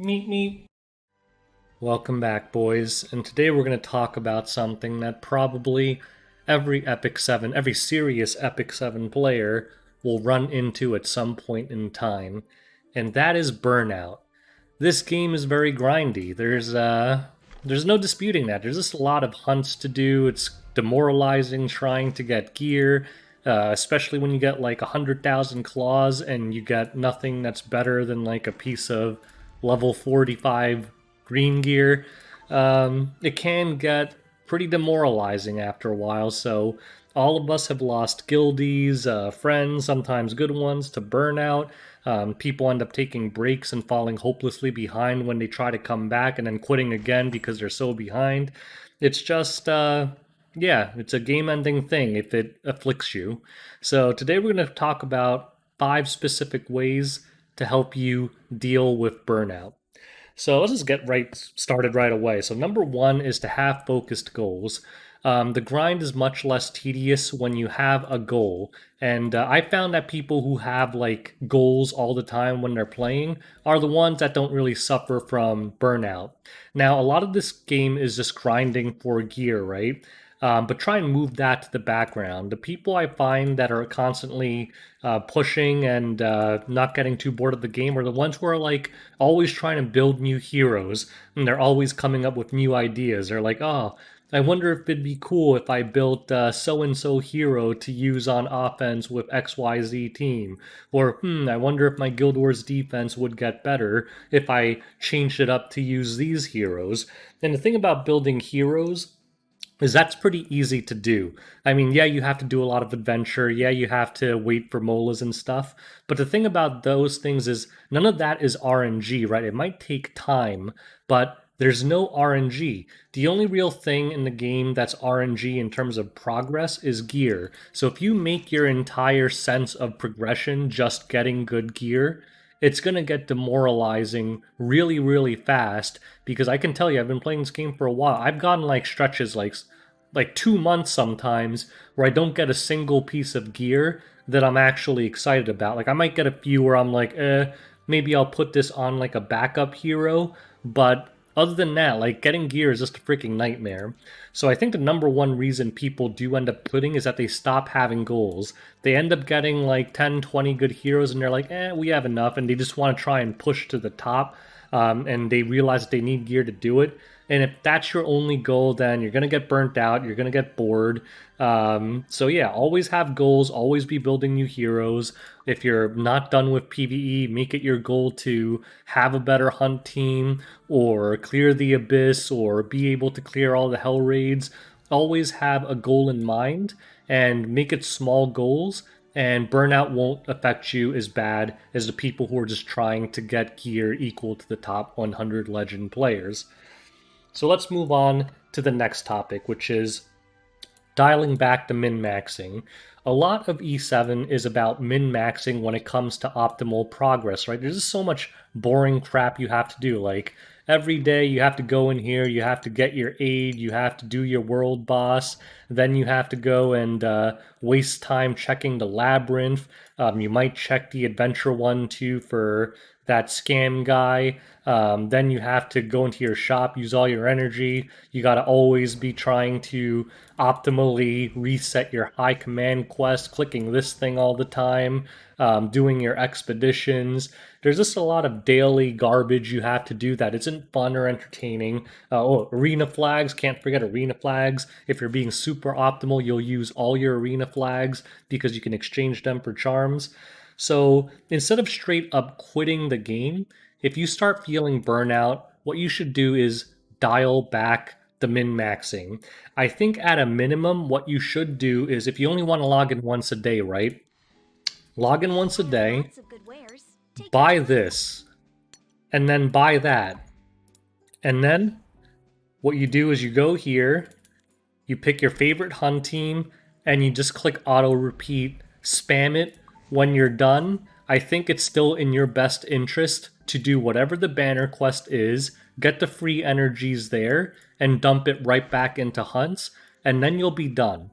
Meet me. Welcome back, boys. And today we're going to talk about something that probably every serious Epic 7 player will run into at some point in time, and that is Burnout. This game is very grindy. There's no disputing that. There's just a lot of hunts to do. It's demoralizing trying to get gear, especially when you get like 100,000 claws and you get nothing that's better than like a piece of level 45 green gear. It can get pretty demoralizing after a while, so all of us have lost guildies, friends, sometimes good ones, to burnout. People end up taking breaks and falling hopelessly behind when they try to come back and then quitting again because they're so behind. It's just, yeah, it's a game ending thing if it afflicts you. So today we're going to talk about 5 specific ways to help you deal with burnout. So let's just get right started right away. So number one is to have focused goals. The grind is much less tedious when you have a goal, and I found that people who have like goals all the time when they're playing are the ones that don't really suffer from burnout. Now, a lot of this game is just grinding for gear, right? But try and move that to the background. The people I find that are constantly pushing and not getting too bored of the game are the ones who are like always trying to build new heroes, and they're always coming up with new ideas. They're like, oh, I wonder if it'd be cool if I built so and so hero to use on offense with XYZ team. Or, I wonder if my Guild Wars defense would get better if I changed it up to use these heroes. And the thing about building heroes is that's pretty easy to do. I mean, yeah, you have to do a lot of adventure. Yeah, you have to wait for molas and stuff. But the thing about those things is none of that is RNG, right? It might take time, but there's no RNG. The only real thing in the game that's RNG in terms of progress is gear. So if you make your entire sense of progression just getting good gear, it's going to get demoralizing really, really fast because I can tell you, I've been playing this game for a while. I've gotten like stretches like 2 months sometimes where I don't get a single piece of gear that I'm actually excited about. Like I might get a few where I'm like, maybe I'll put this on like a backup hero, but other than that, like getting gear is just a freaking nightmare. So I think the number one reason people do end up quitting is that they stop having goals. They end up getting like 10, 20 good heroes and they're like, we have enough, and they just want to try and push to the top. And they realize that they need gear to do it. And if that's your only goal, then you're going to get burnt out. You're going to get bored. So yeah, always have goals. Always be building new heroes. If you're not done with PvE, make it your goal to have a better hunt team or clear the abyss or be able to clear all the hell raids. Always have a goal in mind and make it small goals, and burnout won't affect you as bad as the people who are just trying to get gear equal to the top 100 legend players. So let's move on to the next topic, which is dialing back to min-maxing. A lot of E7 is about min-maxing when it comes to optimal progress, right? There's just so much boring crap you have to do. Like every day you have to go in here, you have to get your aid, you have to do your world boss, then you have to go and waste time checking the labyrinth. You might check the adventure one too for that scam guy. Then you have to go into your shop, use all your energy. You got to always be trying to optimally reset your high command quest, clicking this thing all the time, doing your expeditions. There's just a lot of daily garbage you have to do that isn't fun or entertaining. Arena flags, can't forget arena flags. If you're being super optimal, you'll use all your arena flags because you can exchange them for charms. So instead of straight up quitting the game, if you start feeling burnout, what you should do is dial back the min maxing. I think at a minimum, what you should do is if you only want to log in once a day, right? Log in once a day, buy this, and then buy that. And then what you do is you go here, you pick your favorite hunt team, and you just click auto repeat, spam it when you're done. I think it's still in your best interest to do whatever the banner quest is, get the free energies there, and dump it right back into hunts, and then you'll be done.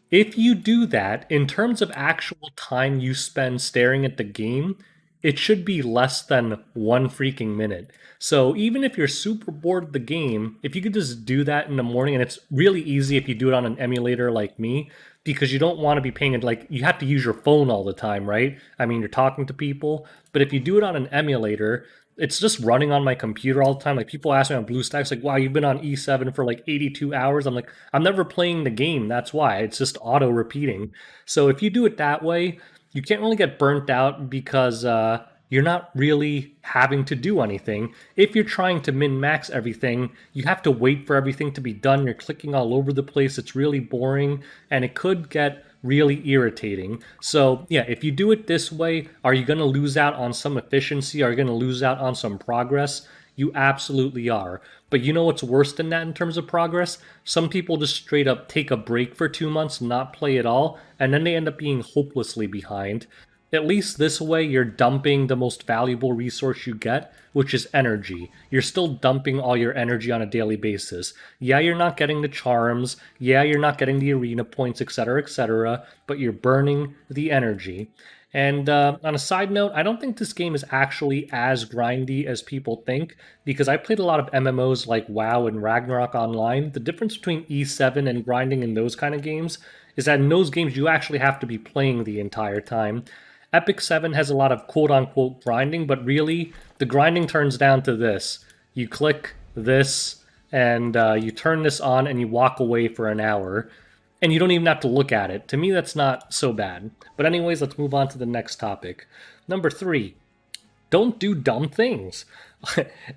If you do that, in terms of actual time you spend staring at the game, it should be less than 1 freaking minute. So even if you're super bored of the game, if you could just do that in the morning, and it's really easy if you do it on an emulator like me, because you don't want to be paying it, like you have to use your phone all the time, right? I mean, you're talking to people, but if you do it on an emulator, it's just running on my computer all the time. Like people ask me on Bluestacks, like, wow, you've been on E7 for like 82 hours. I'm like, I'm never playing the game. That's why. It's just auto repeating. So if you do it that way, you can't really get burnt out because you're not really having to do anything. If you're trying to min max everything, you have to wait for everything to be done. You're clicking all over the place. It's really boring and it could get really irritating. So, yeah, if you do it this way, are you going to lose out on some efficiency? Are you going to lose out on some progress? You absolutely are. But you know what's worse than that in terms of progress? Some people just straight up take a break for 2 months, not play at all, and then they end up being hopelessly behind. At least this way, you're dumping the most valuable resource you get, which is energy. You're still dumping all your energy on a daily basis. Yeah, you're not getting the charms. Yeah, you're not getting the arena points, etc., but you're burning the energy. And on a side note, I don't think this game is actually as grindy as people think, because I played a lot of MMOs like WoW and Ragnarok Online. The difference between E7 and grinding in those kind of games is that in those games you actually have to be playing the entire time. Epic 7 has a lot of quote unquote grinding, but really the grinding turns down to this. You click this and you turn this on and you walk away for an hour and you don't even have to look at it. To me, that's not so bad. But, anyways, let's move on to the next topic. Number 3, don't do dumb things.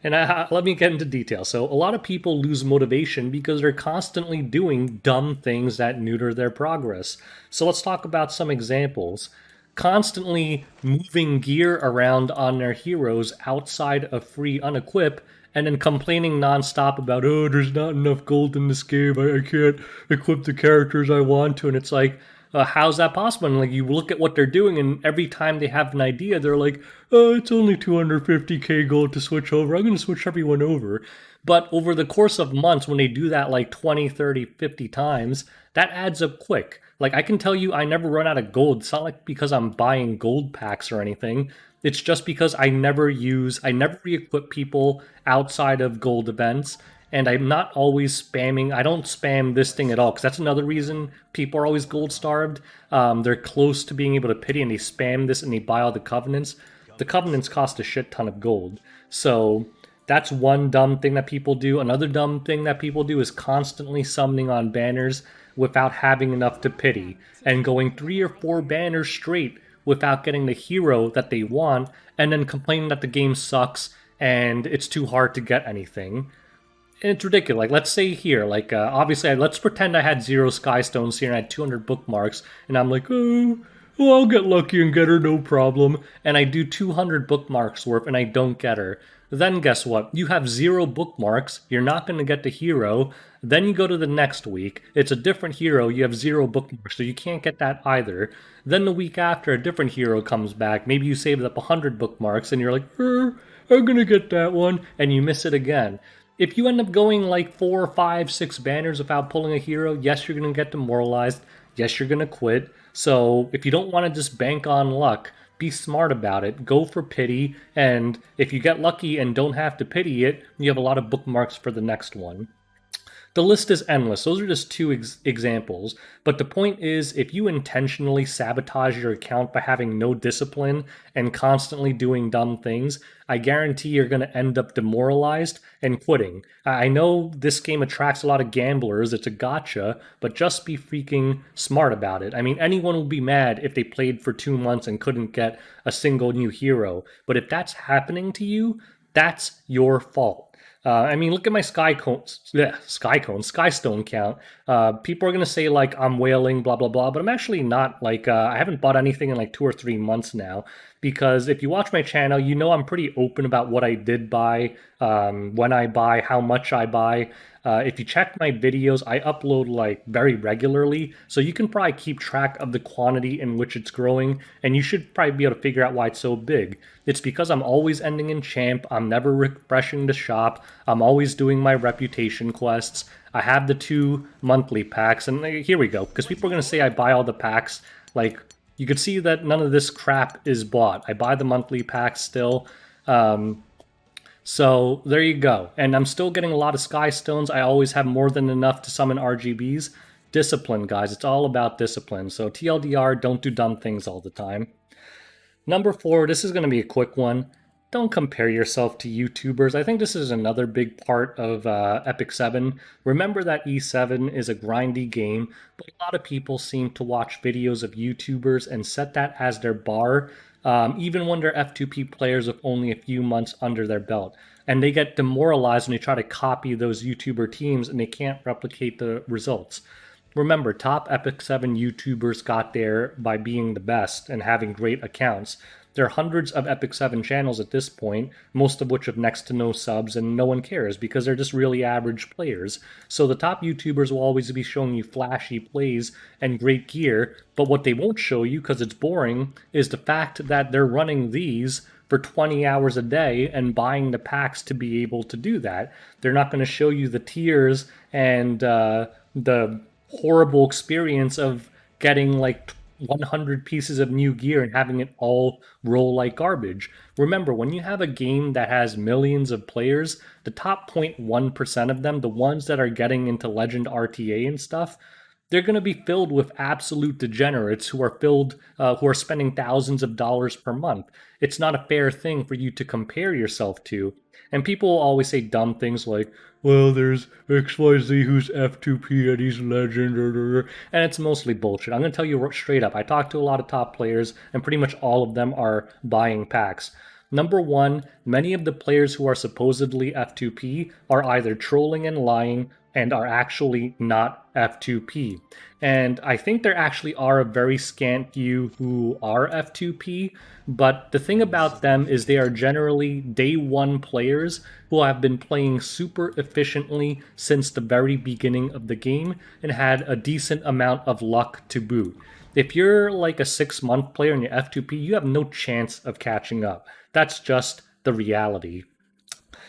And let me get into detail. So, a lot of people lose motivation because they're constantly doing dumb things that neuter their progress. So, let's talk about some examples. Constantly moving gear around on their heroes outside of free unequip and then complaining nonstop about, oh, there's not enough gold in this game. I can't equip the characters I want to. And it's like, how's that possible? And like you look at what they're doing, and every time they have an idea, they're like, oh, it's only 250k gold to switch over. I'm going to switch everyone over. But over the course of months, when they do that like 20, 30, 50 times, that adds up quick. Like I can tell you, I never run out of gold. It's not like because I'm buying gold packs or anything. It's just because I never re-equip people outside of gold events, and I'm not always spamming. I don't spam this thing at all, because that's another reason people are always gold starved. They're close to being able to pity, and they spam this and they buy all the covenants. The covenants cost a shit ton of gold. So that's one dumb thing that people do. Another dumb thing that people do is constantly summoning on banners without having enough to pity, and going 3 or 4 banners straight without getting the hero that they want, and then complaining that the game sucks and it's too hard to get anything. And it's ridiculous. Like, let's say here, like, obviously, let's pretend I had 0 Skystones here and I had 200 bookmarks, and I'm like, oh, I'll get lucky and get her, no problem. And I do 200 bookmarks worth and I don't get her. Then guess what? You have 0 bookmarks, you're not going to get the hero. Then you go to the next week, it's a different hero, you have 0 bookmarks, so you can't get that either. Then the week after, a different hero comes back, maybe you saved up 100 bookmarks, and you're like, I'm going to get that one, and you miss it again. If you end up going like 4, 5, 6 banners without pulling a hero, yes, you're going to get demoralized. Yes, you're going to quit. So if you don't want to just bank on luck, be smart about it. Go for pity. And if you get lucky and don't have to pity it, you have a lot of bookmarks for the next one. The list is endless. Those are just 2 examples. But the point is, if you intentionally sabotage your account by having no discipline and constantly doing dumb things, I guarantee you're going to end up demoralized and quitting. I know this game attracts a lot of gamblers. It's a gotcha, but just be freaking smart about it. I mean, anyone will be mad if they played for 2 months and couldn't get a single new hero. But if that's happening to you, that's your fault. I mean, look at my Skystone count. People are gonna say like I'm whaling, blah blah blah, but I'm actually not. Like I haven't bought anything in like 2 or 3 months now. Because if you watch my channel, you know I'm pretty open about what I did buy, when I buy, how much I buy. If you check my videos, I upload like very regularly, so you can probably keep track of the quantity in which it's growing, and you should probably be able to figure out why it's so big. It's because I'm always ending in champ, I'm never refreshing the shop, I'm always doing my reputation quests, I have the 2 monthly packs, and here we go, because people are going to say I buy all the packs, like, you could see that none of this crap is bought. I buy the monthly packs still. So there you go. And I'm still getting a lot of Sky Stones. I always have more than enough to summon RGBs. Discipline, guys. It's all about discipline. So TLDR, don't do dumb things all the time. Number 4, this is going to be a quick one. Don't compare yourself to YouTubers. I think this is another big part of Epic 7. Remember that E7 is a grindy game, but a lot of people seem to watch videos of YouTubers and set that as their bar, even when they're F2P players with only a few months under their belt. And they get demoralized when they try to copy those YouTuber teams and they can't replicate the results. Remember, top Epic 7 YouTubers got there by being the best and having great accounts. There are hundreds of Epic 7 channels at this point, most of which have next to no subs, and no one cares because they're just really average players. So the top YouTubers will always be showing you flashy plays and great gear, but what they won't show you, because it's boring, is the fact that they're running these for 20 hours a day and buying the packs to be able to do that. They're not going to show you the tiers and the horrible experience of getting like 100 pieces of new gear and having it all roll like garbage. Remember, when you have a game that has millions of players, the top 0.1% of them, the ones that are getting into Legend RTA and stuff, they're going to be filled with absolute degenerates who are spending thousands of dollars per month. It's not a fair thing for you to compare yourself to. And people will always say dumb things like, well, there's XYZ who's F2P and he's legend, and it's mostly bullshit. I'm going to tell you straight up. I talked to a lot of top players, and pretty much all of them are buying packs. Number 1, many of the players who are supposedly F2P are either trolling and lying and are actually not F2P. And I think there actually are a very scant few who are F2P, but the thing about them is they are generally day 1 players who have been playing super efficiently since the very beginning of the game and had a decent amount of luck to boot. If you're like a 6-month player and you're F2P, you have no chance of catching up. That's just the reality.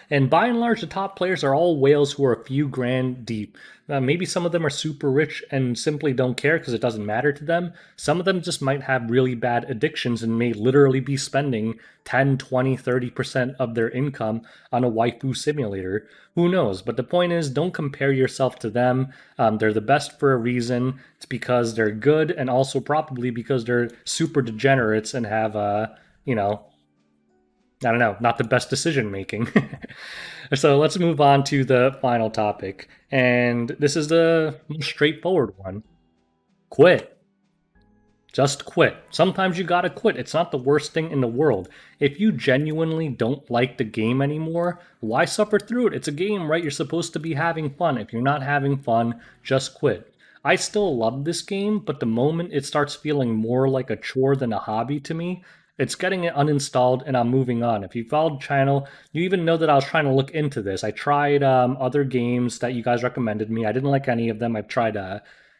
And by and large, the top players are all whales who are a few grand deep. Maybe some of them are super rich and simply don't care because it doesn't matter to them. Some of them just might have really bad addictions and may literally be spending 10, 20, 30% of their income on a waifu simulator. Who knows? But the point is, don't compare yourself to them. They're the best for a reason. It's because they're good and also probably because they're super degenerates and have, I don't know, not the best decision making. So let's move on to the final topic. And this is the most straightforward one. Quit. Just quit. Sometimes you gotta quit. It's not the worst thing in the world. If you genuinely don't like the game anymore, why suffer through it? It's a game, right? You're supposed to be having fun. If you're not having fun, just quit. I still love this game, but the moment it starts feeling more like a chore than a hobby to me, it's getting it uninstalled and I'm moving on. If you followed the channel, you even know that I was trying to look into this. I tried other games that you guys recommended me. I didn't like any of them. I've tried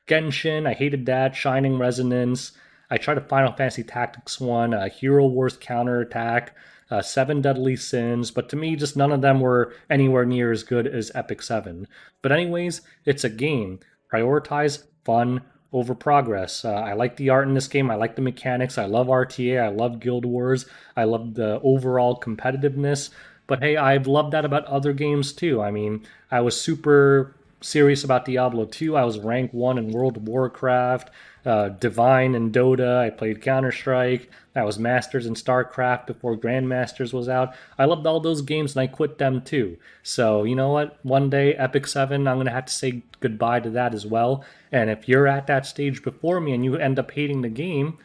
Genshin. I hated that. Shining Resonance. I tried a Final Fantasy Tactics one, Hero Wars Counterattack, Seven Deadly Sins, but to me, just none of them were anywhere near as good as Epic 7. But anyways, it's a game. Prioritize fun over progress. I like the art in this game. I like the mechanics. I love RTA. I love Guild Wars. I love the overall competitiveness. But hey, I've loved that about other games too. I mean, I was super serious about Diablo 2. I was rank 1 in World of Warcraft, Divine in Dota. I played Counter-Strike. I was Masters in StarCraft before Grandmasters was out. I loved all those games and I quit them too. So, you know what? One day, Epic 7, I'm going to have to say goodbye to that as well. And if you're at that stage before me and you end up hating the game,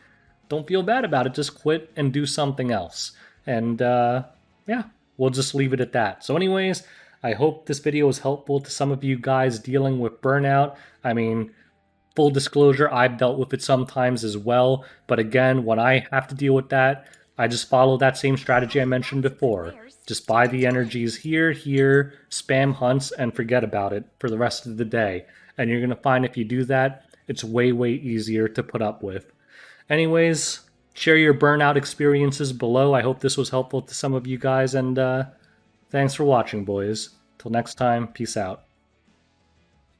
don't feel bad about it. Just quit and do something else. And yeah, we'll just leave it at that. So anyways, I hope this video was helpful to some of you guys dealing with burnout. I mean, full disclosure, I've dealt with it sometimes as well. But again, when I have to deal with that, I just follow that same strategy I mentioned before. Just buy the energies here, spam hunts, and forget about it for the rest of the day. And you're going to find if you do that, it's way, way easier to put up with. Anyways, share your burnout experiences below. I hope this was helpful to some of you guys, and thanks for watching, boys. Till next time, peace out.